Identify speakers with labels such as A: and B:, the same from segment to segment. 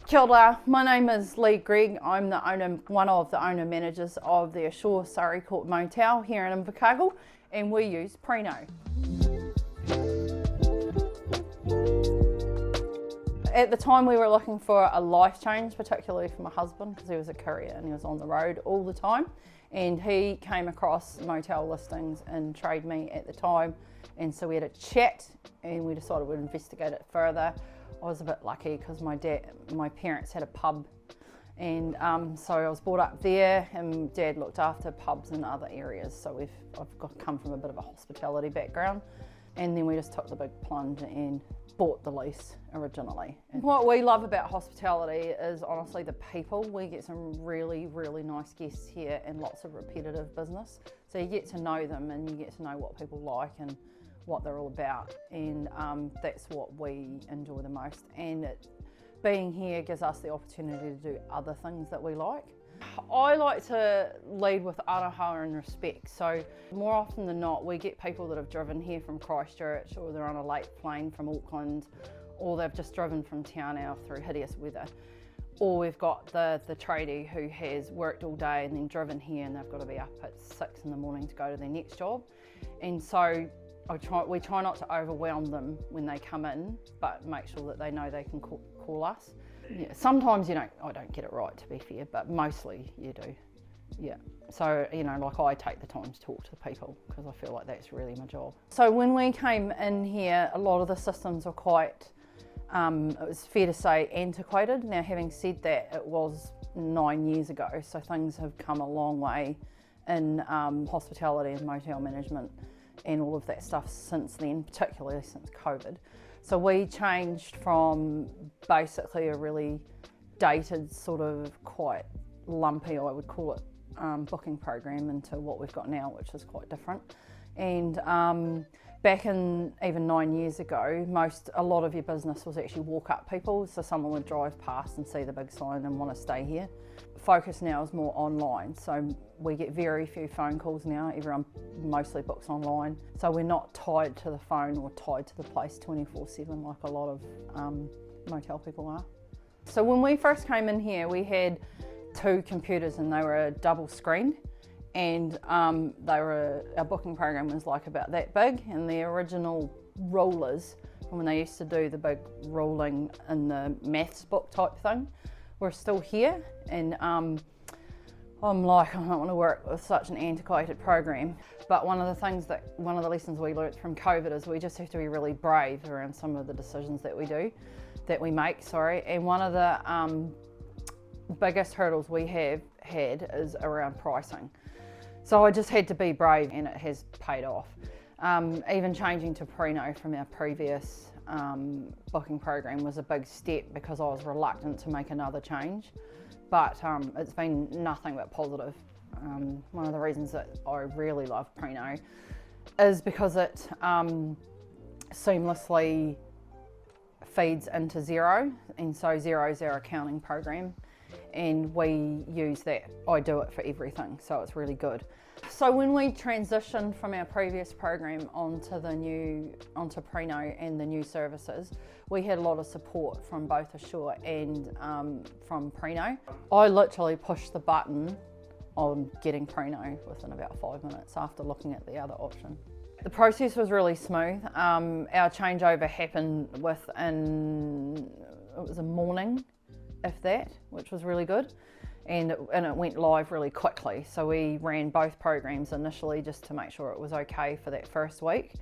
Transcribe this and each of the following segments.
A: Kia ora, my name is Lee Greig. I'm one of the owner managers of the Asure Surrey Court Motel here in Invercargill, and we use Preno. At the time we were looking for a life change, particularly for my husband, because he was a courier and he was on the road all the time, and he came across motel listings in Trade Me at the time, and so we had a chat and we decided we'd investigate it further. I was a bit lucky because my parents had a pub, and so I was brought up there, and Dad looked after pubs in other areas, so I've come from a bit of a hospitality background, and then we just took the big plunge and bought the lease originally. And what we love about hospitality is honestly the people. We get some really, really nice guests here and lots of repetitive business, so you get to know them and you get to know what people like and what they're all about, and that's what we enjoy the most. And being here gives us the opportunity to do other things that we like. I like to lead with aroha and respect, so more often than not we get people that have driven here from Christchurch, or they're on a late plane from Auckland, or they've just driven from town out through hideous weather, or we've got the tradie who has worked all day and then driven here and they've got to be up at 6 in the morning to go to their next job. And so we try not to overwhelm them when they come in, but make sure that they know they can call us. Yeah, sometimes I don't get it right, to be fair, but mostly you do. Yeah. So, like I take the time to talk to the people because I feel like that's really my job. So when we came in here, a lot of the systems were quite, it was fair to say, antiquated. Now, having said that, it was 9 years ago, so things have come a long way in hospitality and motel management and all of that stuff since then, particularly since COVID. So we changed from basically a really dated, sort of quite lumpy, I would call it, booking program into what we've got now, which is quite different. And back in even 9 years ago, a lot of your business was actually walk-up people, so someone would drive past and see the big sign and want to stay here. Focus now is more online, so we get very few phone calls now. Everyone mostly books online, so we're not tied to the phone or tied to the place 24/7 like a lot of motel people are. So when we first came in here, we had 2 computers and they were double screened, and our booking program was like about that big, and the original rulers from when they used to do the big ruling in the maths book type thing were still here, and I'm like, I don't want to work with such an antiquated program. But one of the lessons we learnt from COVID is we just have to be really brave around some of the decisions that we make. And one of the biggest hurdles we have had is around pricing. So I just had to be brave, and it has paid off. Even changing to Preno from our previous booking program was a big step because I was reluctant to make another change, but it's been nothing but positive. One of the reasons that I really love Preno is because it seamlessly feeds into Xero, and so Xero is our accounting program, and we use that. I do it for everything, so it's really good. So when we transitioned from our previous program onto Preno and the new services, we had a lot of support from both Asure and from Preno. I literally pushed the button on getting Preno within about 5 minutes after looking at the other option. The process was really smooth. Our changeover happened within, it was a morning, if that, which was really good. And it went live really quickly. So we ran both programs initially just to make sure it was okay for that first week.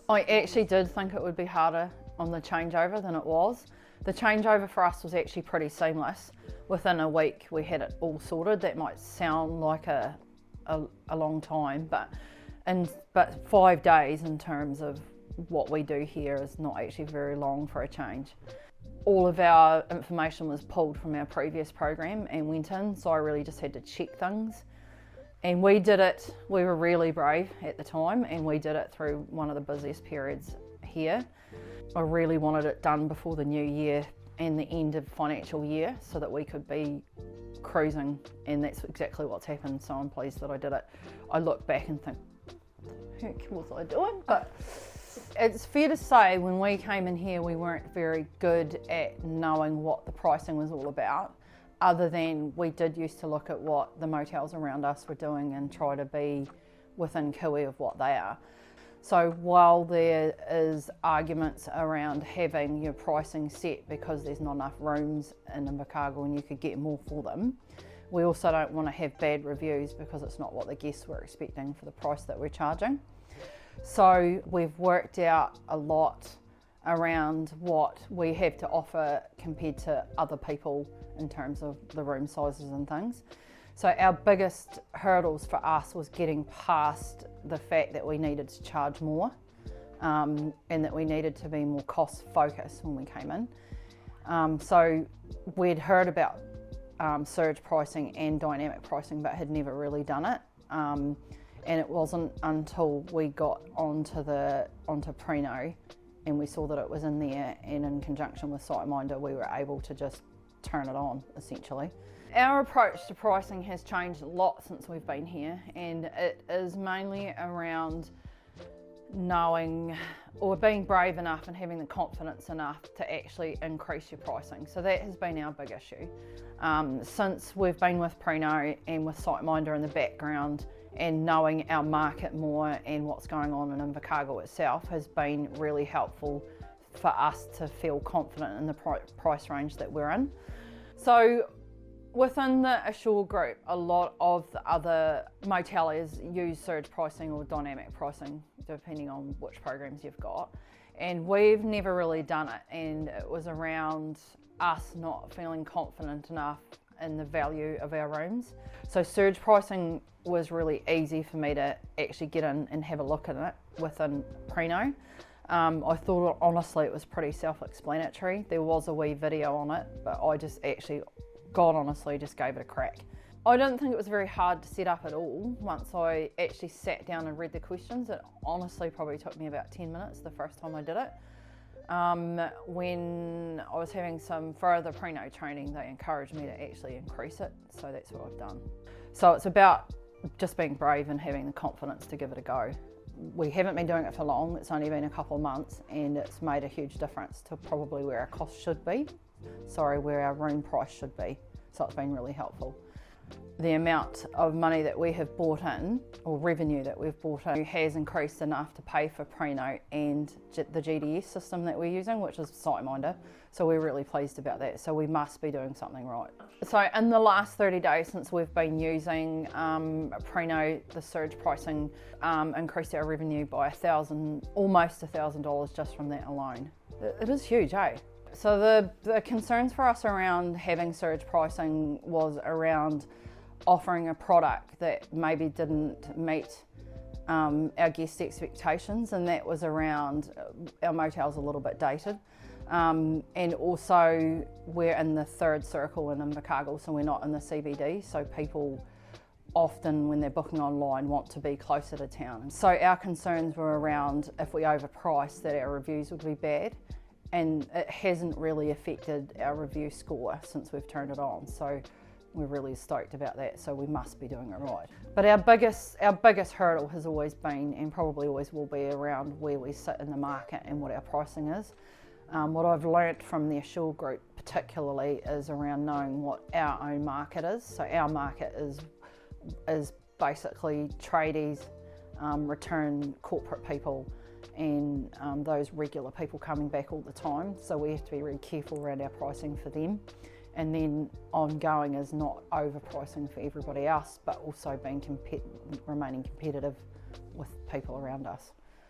A: I actually did think it would be harder on the changeover than it was. The changeover for us was actually pretty seamless. Within a week we had it all sorted. That might sound like a long time, but 5 days in terms of what we do here is not actually very long for a change. All of our information was pulled from our previous program and went in, so I really just had to check things. And we did it, we were really brave at the time, and we did it through one of the busiest periods here. I really wanted it done before the new year and the end of financial year so that we could be cruising, and that's exactly what's happened, so I'm pleased that I did it. I look back and think, heck was I doing? But It's fair to say when we came in here we weren't very good at knowing what the pricing was all about, other than we did used to look at what the motels around us were doing and try to be within kiwi of what they are. So while there is arguments around having your pricing set because there's not enough rooms in Invercargill and you could get more for them, we also don't want to have bad reviews because it's not what the guests were expecting for the price that we're charging. So we've worked out a lot around what we have to offer compared to other people in terms of the room sizes and things. So our biggest hurdles for us was getting past the fact that we needed to charge more and that we needed to be more cost focused when we came in. So we'd heard about surge pricing and dynamic pricing but had never really done it. And it wasn't until we got onto Preno and we saw that it was in there, and in conjunction with SiteMinder we were able to just turn it on essentially. Our approach to pricing has changed a lot since we've been here, and it is mainly around knowing or being brave enough and having the confidence enough to actually increase your pricing. So that has been our big issue. Since we've been with Preno and with SiteMinder in the background, and knowing our market more and what's going on in Invercargill itself has been really helpful for us to feel confident in the price range that we're in. So within the Asure group, a lot of the other moteliers use surge pricing or dynamic pricing, depending on which programs you've got. And we've never really done it, and it was around us not feeling confident enough in the value of our rooms. So surge pricing was really easy for me to actually get in and have a look at it within Preno. I thought honestly it was pretty self-explanatory. There was a wee video on it, but I just actually, God honestly, just gave it a crack. I didn't think it was very hard to set up at all. Once I actually sat down and read the questions, it honestly probably took me about 10 minutes the first time I did it. When I was having some further Preno training, they encouraged me to actually increase it, so that's what I've done. So it's about just being brave and having the confidence to give it a go. We haven't been doing it for long, it's only been a couple of months, and it's made a huge difference to probably where our cost should be, where our room price should be, so it's been really helpful. The amount of money that we have brought in, or revenue that we've brought in, has increased enough to pay for Preno and the GDS system that we're using, which is SiteMinder. So we're really pleased about that. So we must be doing something right. So in the last 30 days since we've been using Preno, the surge pricing increased our revenue by almost $1,000 just from that alone. It is huge, eh? So the concerns for us around having surge pricing was around offering a product that maybe didn't meet our guest expectations, and that was around our motel's a little bit dated. And also we're in the third circle in Invercargill, so we're not in the CBD, so people often when they're booking online want to be closer to town. So our concerns were around if we overpriced that our reviews would be bad. And it hasn't really affected our review score since we've turned it on. So we're really stoked about that. So we must be doing it right. But our biggest hurdle has always been, and probably always will be, around where we sit in the market and what our pricing is. What I've learnt from the Asure group particularly is around knowing what our own market is. So our market is basically tradies, return corporate people, and those regular people coming back all the time. So we have to be really careful around our pricing for them. And then ongoing is not overpricing for everybody else, but also being remaining competitive with people around us.